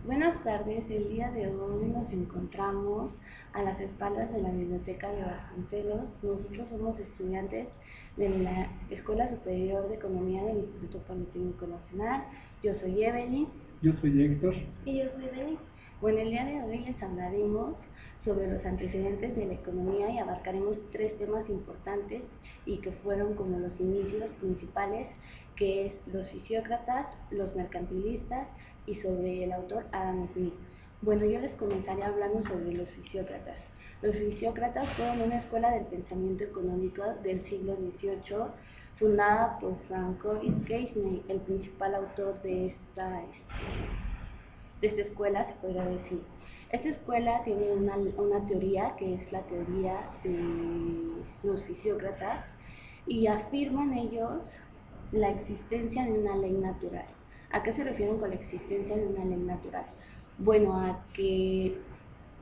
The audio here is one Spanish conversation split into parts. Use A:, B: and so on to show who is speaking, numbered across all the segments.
A: Buenas tardes, el día de hoy nos encontramos a las espaldas de la Biblioteca de Vasconcelos. Nosotros somos estudiantes de la Escuela Superior de Economía del Instituto Politécnico Nacional. Yo soy Evelyn.
B: Yo soy Héctor.
A: Y yo soy Denis. Bueno, el día de hoy les hablaremos sobre los antecedentes de la economía y abarcaremos tres temas importantes y que fueron como los inicios principales, que es los fisiócratas, los mercantilistas y sobre el autor Adam Smith. Bueno, yo les comenzaré hablando sobre los fisiócratas. Los fisiócratas fueron una escuela del pensamiento económico del siglo XVIII, fundada por Francois Quesnay, el principal autor de esta escuela, se podría decir. Esta escuela tiene una teoría, que es la teoría de los fisiócratas, y afirman ellos la existencia de una ley natural. ¿A qué se refieren con la existencia de una ley natural? Bueno, a que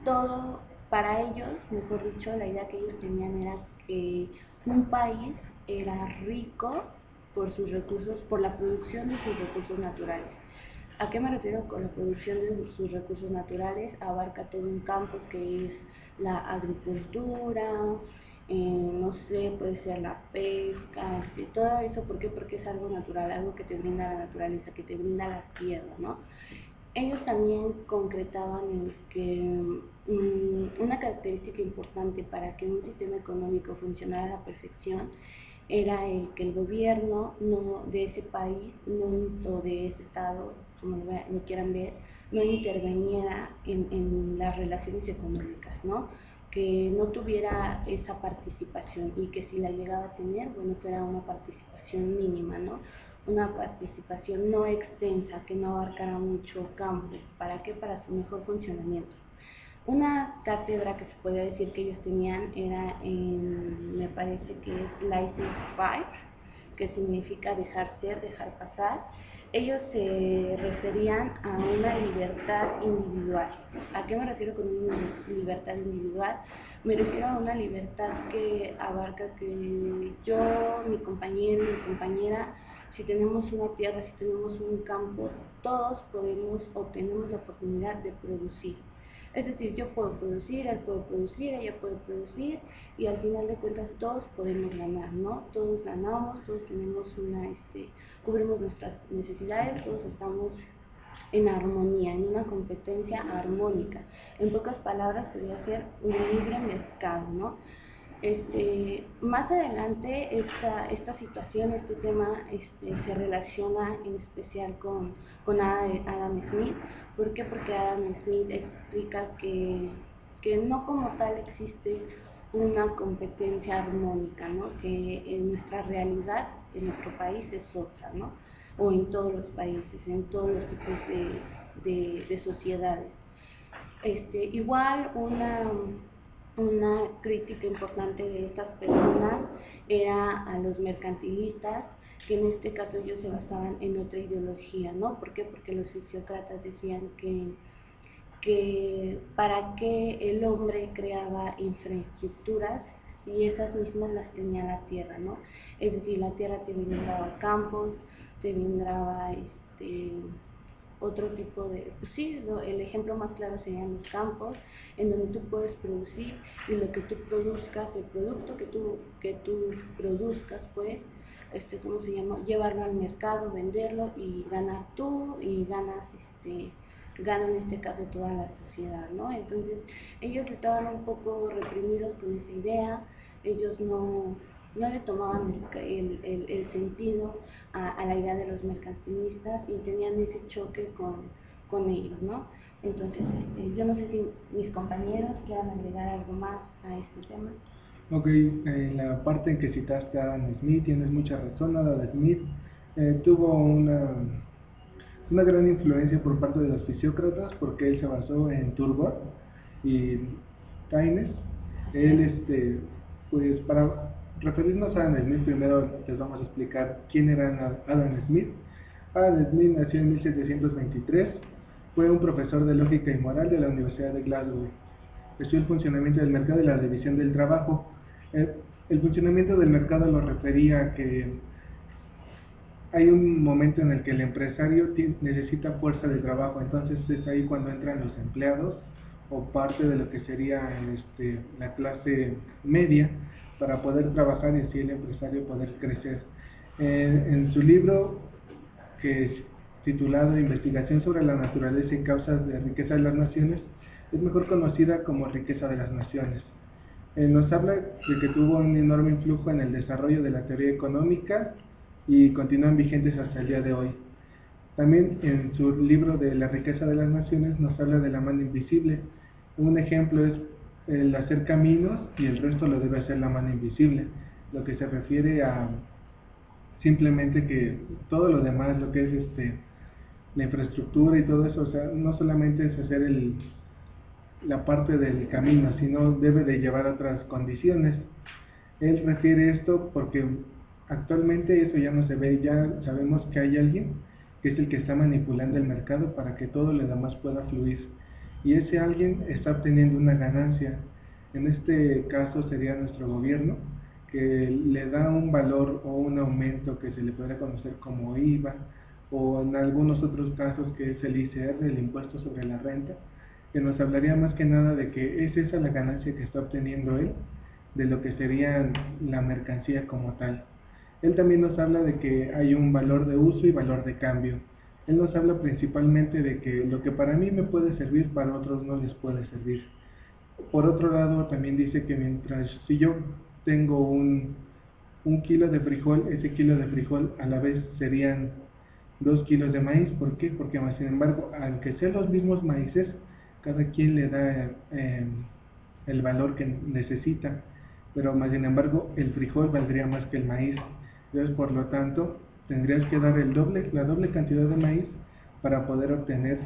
A: todo, para ellos, mejor dicho, la idea que ellos tenían era que un país era rico por sus recursos, por la producción de sus recursos naturales. ¿A qué me refiero con la producción de sus recursos naturales? Abarca todo un campo que es la agricultura, no sé, puede ser la pesca, todo eso. ¿Por qué? Porque es algo natural, algo que te brinda la naturaleza, que te brinda la tierra, ¿no? Ellos también concretaban en que una característica importante para que un sistema económico funcionara a la perfección era el que el gobierno de ese país o de ese estado, como lo quieran ver, no interviniera en las relaciones económicas, ¿no? Que no tuviera esa participación, y que si la llegaba a tener, bueno, fuera una participación mínima, ¿no? Una participación no extensa, que no abarcara mucho campo. ¿Para qué? Para su mejor funcionamiento. Una cátedra que se podría decir que ellos tenían era me parece que es laissez-faire, que significa dejar ser, dejar pasar. Ellos se referían a una libertad individual. ¿A qué me refiero con una libertad individual? Me refiero a una libertad que abarca que yo, mi compañero, mi compañera, si tenemos una tierra, si tenemos un campo, todos podemos o tenemos la oportunidad de producir. Es decir, yo puedo producir, él puede producir, ella puede producir, y al final de cuentas todos podemos ganar, ¿no? Todos ganamos, todos tenemos cubrimos nuestras necesidades, todos estamos en armonía, en una competencia armónica. En pocas palabras, podría ser un libre mercado, ¿no? Más adelante esta situación, este tema se relaciona en especial con Adam Smith. ¿Por qué? Porque Adam Smith explica que no como tal existe una competencia armónica, ¿no? Que en nuestra realidad, en nuestro país es otra, ¿no? O en todos los países, en todos los tipos de sociedades. Igual una crítica importante de estas personas era a los mercantilistas, que en este caso ellos se basaban en otra ideología, ¿no? ¿Por qué? Porque los fisiócratas decían que para qué el hombre creaba infraestructuras si esas mismas las tenía la tierra, ¿no? Es decir, la tierra te brindaba campos, te brindaba otro tipo de, pues sí, el ejemplo más claro serían los campos, en donde tú puedes producir, y lo que tú produzcas, el producto que tú produzcas, pues, ¿cómo se llama? Llevarlo al mercado, venderlo, y ganar tú, y gana en este caso toda la sociedad, ¿no? Entonces, ellos estaban un poco reprimidos con esa idea. Ellos no le tomaban el sentido a la idea de los mercantilistas, y tenían ese choque con ellos, ¿no? Entonces, yo no sé si mis compañeros quieran agregar algo más a este tema.
B: Ok, en la parte en que citaste a Adam Smith, tienes mucha razón. Adam Smith tuvo una gran influencia por parte de los fisiócratas, porque él se basó en Turgot y Keynes. Él, pues para referirnos a Adam Smith, primero les vamos a explicar quién era Adam Smith. Adam Smith nació en 1723, fue un profesor de lógica y moral de la Universidad de Glasgow. Estudió el funcionamiento del mercado y la división del trabajo. El funcionamiento del mercado lo refería a que hay un momento en el que el empresario necesita fuerza de trabajo, entonces es ahí cuando entran los empleados o parte de lo que sería la clase media para poder trabajar y así el empresario poder crecer. En su libro, que es titulado Investigación sobre la naturaleza y causas de riqueza de las naciones, es mejor conocida como Riqueza de las Naciones. Nos habla de que tuvo un enorme influjo en el desarrollo de la teoría económica y continúan vigentes hasta el día de hoy. También en su libro de La riqueza de las naciones nos habla de la mano invisible. Un ejemplo es el hacer caminos y el resto lo debe hacer la mano invisible, lo que se refiere a simplemente que todo lo demás, lo que es la infraestructura y todo eso, o sea, no solamente es hacer la parte del camino, sino debe de llevar otras condiciones. Él refiere esto porque actualmente eso ya no se ve, ya sabemos que hay alguien que es el que está manipulando el mercado para que todo lo demás pueda fluir. Y ese alguien está obteniendo una ganancia. En este caso sería nuestro gobierno, que le da un valor o un aumento que se le podría conocer como IVA, o en algunos otros casos que es el ICR, el impuesto sobre la renta, que nos hablaría más que nada de que es esa la ganancia que está obteniendo él de lo que sería la mercancía como tal. Él también nos habla de que hay un valor de uso y valor de cambio. Él nos habla principalmente de que lo que para mí me puede servir, para otros no les puede servir. Por otro lado, también dice que si yo tengo un kilo de frijol, ese kilo de frijol a la vez serían 2 kilos de maíz. ¿Por qué? Porque más sin embargo, aunque sean los mismos maíces, cada quien le da el valor que necesita, pero más sin embargo el frijol valdría más que el maíz. Entonces, por lo tanto, tendrías que dar la doble cantidad de maíz para poder obtener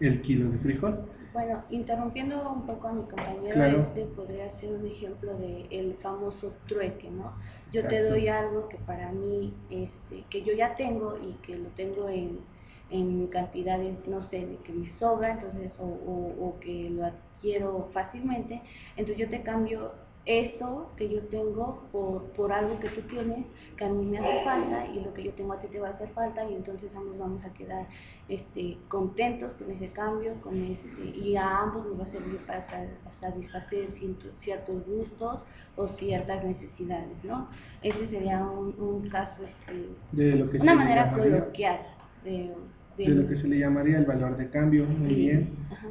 B: el kilo de frijol.
A: Bueno, interrumpiendo un poco a mi compañero,
B: claro.
A: Podría ser un ejemplo de el famoso trueque, ¿no? Yo
B: Exacto.
A: te doy algo que para mí, que yo ya tengo y que lo tengo en cantidades, no sé, de que me sobra, entonces, o que lo adquiero fácilmente, entonces yo te cambio eso que yo tengo por algo que tú tienes, que a mí me hace falta, y lo que yo tengo a ti te va a hacer falta, y entonces ambos vamos a quedar contentos con ese cambio, y a ambos nos va a servir para satisfacer ciertos gustos o ciertas necesidades, ¿no? Ese sería un caso,
B: de lo que
A: una manera coloquial
B: de lo que se le llamaría el valor de cambio. Muy bien. Ajá.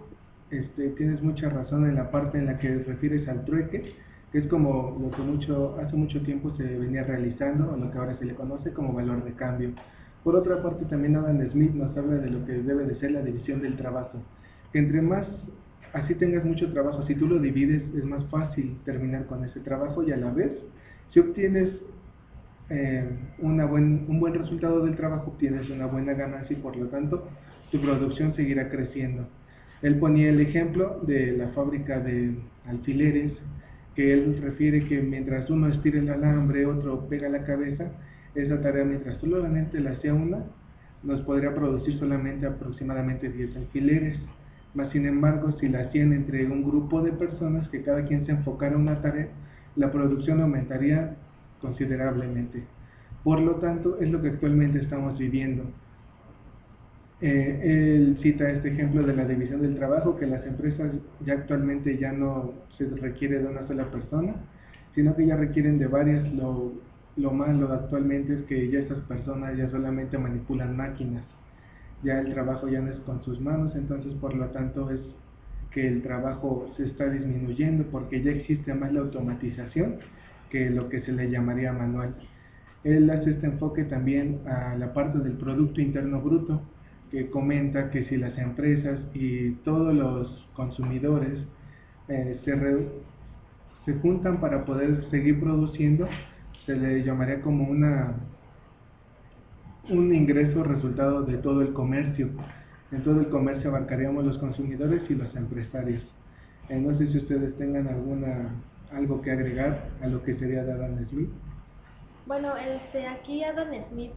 B: Tienes mucha razón en la parte en la que refieres al trueque, que es como lo que hace mucho tiempo se venía realizando, o lo que ahora se le conoce como valor de cambio. Por otra parte, también Adam Smith nos habla de lo que debe de ser la división del trabajo, que entre más así tengas mucho trabajo, si tú lo divides es más fácil terminar con ese trabajo, y a la vez, si obtienes un buen resultado del trabajo, obtienes una buena ganancia y por lo tanto tu producción seguirá creciendo. Él ponía el ejemplo de la fábrica de alfileres, que él refiere que mientras uno estira el alambre, otro pega la cabeza. Esa tarea, mientras solamente la hacía una, nos podría producir solamente aproximadamente 10 alfileres. Mas sin embargo, si la hacían entre un grupo de personas que cada quien se enfocara en una tarea, la producción aumentaría considerablemente. Por lo tanto, es lo que actualmente estamos viviendo. Él cita este ejemplo de la división del trabajo, que las empresas ya actualmente ya no se requiere de una sola persona, sino que ya requieren de varias. Lo malo actualmente es que ya estas personas ya solamente manipulan máquinas, ya el trabajo ya no es con sus manos, entonces por lo tanto es que el trabajo se está disminuyendo porque ya existe más la automatización que lo que se le llamaría manual. Él hace este enfoque también a la parte del Producto Interno Bruto, que comenta que si las empresas y todos los consumidores se juntan para poder seguir produciendo, se le llamaría como un ingreso resultado de todo el comercio. En todo el comercio abarcaríamos los consumidores y los empresarios. No sé si ustedes tengan algo que agregar a lo que sería de Adam Smith.
C: Bueno, aquí Adam Smith,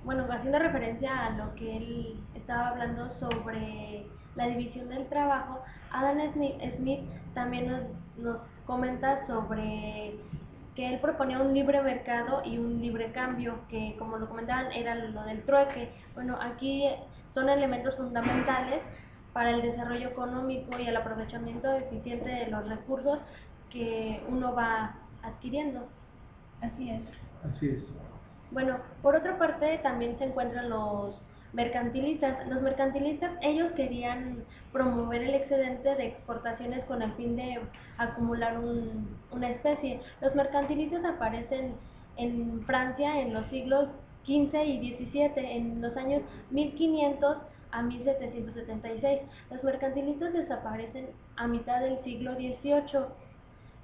C: bueno, haciendo referencia a lo que él estaba hablando sobre la división del trabajo, Adam Smith también nos comenta sobre que él proponía un libre mercado y un libre cambio, que como lo comentaban era lo del trueque. Bueno, aquí son elementos fundamentales para el desarrollo económico y el aprovechamiento eficiente de los recursos que uno va adquiriendo.
A: Así es.
B: Así es.
C: Bueno, por otra parte también se encuentran los mercantilistas. Los mercantilistas, ellos querían promover el excedente de exportaciones con el fin de acumular una especie. Los mercantilistas aparecen en Francia en los siglos XV y XVII, en los años 1500 a 1776. Los mercantilistas desaparecen a mitad del siglo XVIII.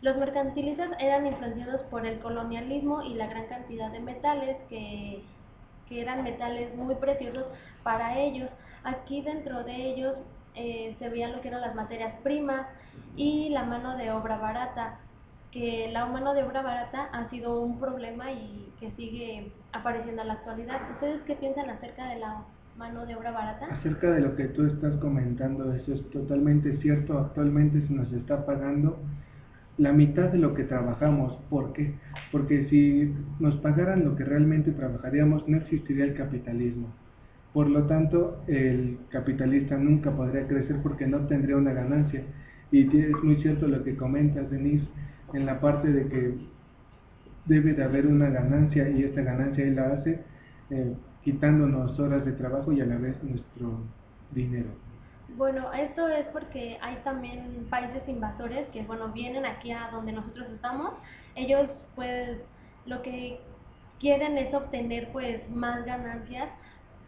C: Los mercantilistas eran influenciados por el colonialismo y la gran cantidad de metales que eran metales muy preciosos para ellos. Aquí dentro de ellos se veían lo que eran las materias primas y la mano de obra barata, que la mano de obra barata ha sido un problema y que sigue apareciendo en la actualidad. ¿Ustedes qué piensan acerca de la mano de obra barata?
B: Acerca de lo que tú estás comentando, eso es totalmente cierto. Actualmente se nos está pagando la mitad de lo que trabajamos. ¿Por qué? Porque si nos pagaran lo que realmente trabajaríamos, no existiría el capitalismo. Por lo tanto, el capitalista nunca podría crecer porque no tendría una ganancia. Y es muy cierto lo que comentas, Denise, en la parte de que debe de haber una ganancia, y esta ganancia él la hace quitándonos horas de trabajo y a la vez nuestro dinero.
C: Bueno, esto es porque hay también países invasores que, bueno, vienen aquí a donde nosotros estamos. Ellos, pues, lo que quieren es obtener, pues, más ganancias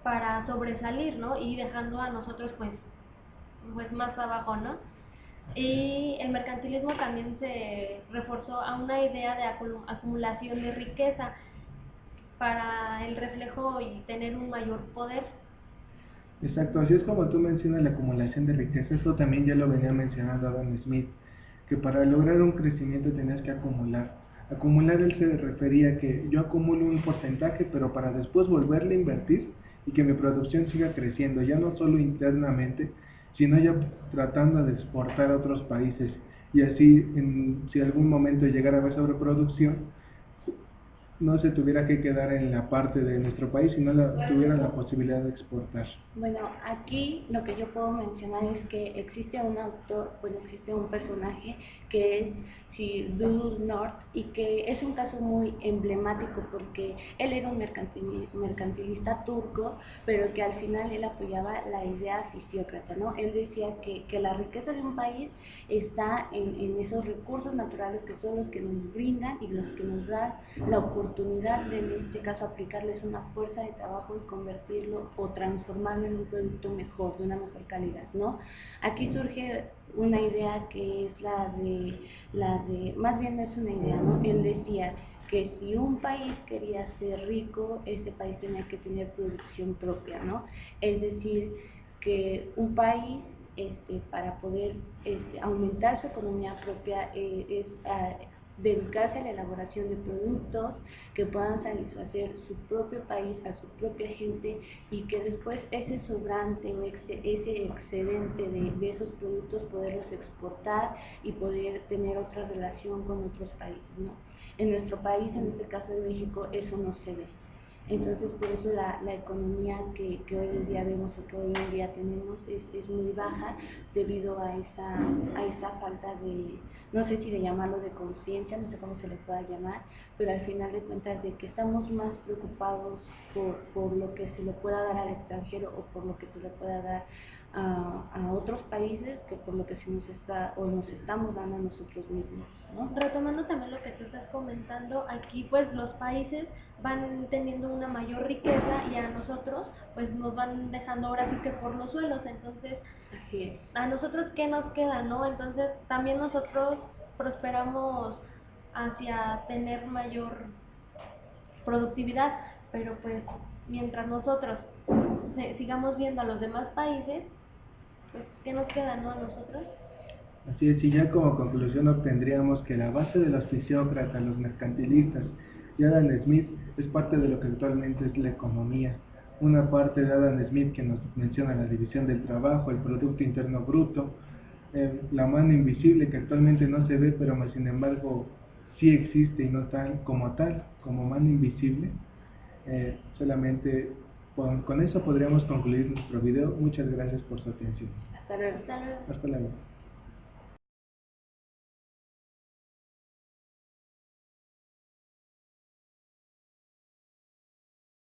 C: para sobresalir, ¿no? Y dejando a nosotros, pues más abajo, ¿no? Y el mercantilismo también se reforzó a una idea de acumulación de riqueza para el reflejo y tener un mayor poder.
B: Exacto, así es como tú mencionas la acumulación de riqueza. Esto también ya lo venía mencionando Adam Smith, que para lograr un crecimiento tenías que acumular. Acumular, él se refería a que yo acumulo un porcentaje, pero para después volverle a invertir y que mi producción siga creciendo, ya no solo internamente, sino ya tratando de exportar a otros países. Y así, si algún momento llegara a haber sobreproducción, no se tuviera que quedar en la parte de nuestro país, sino tuviera la posibilidad de exportar.
A: Bueno, aquí lo que yo puedo mencionar es que existe un autor, bueno, existe un personaje que es Sir Dudley North, y que es un caso muy emblemático porque él era un mercantilista turco, pero que al final él apoyaba la idea fisiócrata, ¿no? Él decía que la riqueza de un país está en esos recursos naturales que son los que nos brindan y los que nos dan la oportunidad de, en este caso, aplicarles una fuerza de trabajo y convertirlo o transformarlo en un producto mejor, de una mejor calidad, ¿no? Aquí surge una idea que es más bien no es una idea, ¿no? Él decía que si un país quería ser rico, ese país tenía que tener producción propia, ¿no? Es decir, que un país para poder aumentar su economía propia es dedicarse a la elaboración de productos que puedan satisfacer su propio país, a su propia gente, y que después ese sobrante o ese excedente de esos productos poderlos exportar y poder tener otra relación con otros países, ¿no? En nuestro país, en este caso de México, eso no se ve. Entonces, por eso la economía que hoy en día vemos o que hoy en día tenemos es muy baja debido a esa falta de, no sé si de llamarlo de conciencia, no sé cómo se le pueda llamar, pero al final de cuentas de que estamos más preocupados por lo que se le pueda dar al extranjero o por lo que se le pueda dar a otros países que por lo que se nos estamos dando a nosotros mismos, ¿no?
C: Retomando también lo que tú estás comentando, aquí pues los países van teniendo una mayor riqueza y a nosotros pues nos van dejando ahora sí que por los suelos. Entonces,
A: así es.
C: ¿A nosotros qué nos queda, no? Entonces también nosotros prosperamos hacia tener mayor productividad, pero pues mientras nosotros sigamos viendo a los demás países, pues ¿qué nos queda, no, a nosotros?
B: Así es, y ya como conclusión obtendríamos que la base de los fisiócratas, los mercantilistas y Adam Smith es parte de lo que actualmente es la economía. Una parte de Adam Smith que nos menciona la división del trabajo, el Producto Interno Bruto, la mano invisible que actualmente no se ve, pero sin embargo sí existe y no tal, como mano invisible. Solamente con eso podríamos concluir nuestro video. Muchas gracias por su atención.
A: Hasta luego.
C: Hasta luego.
B: Hasta luego.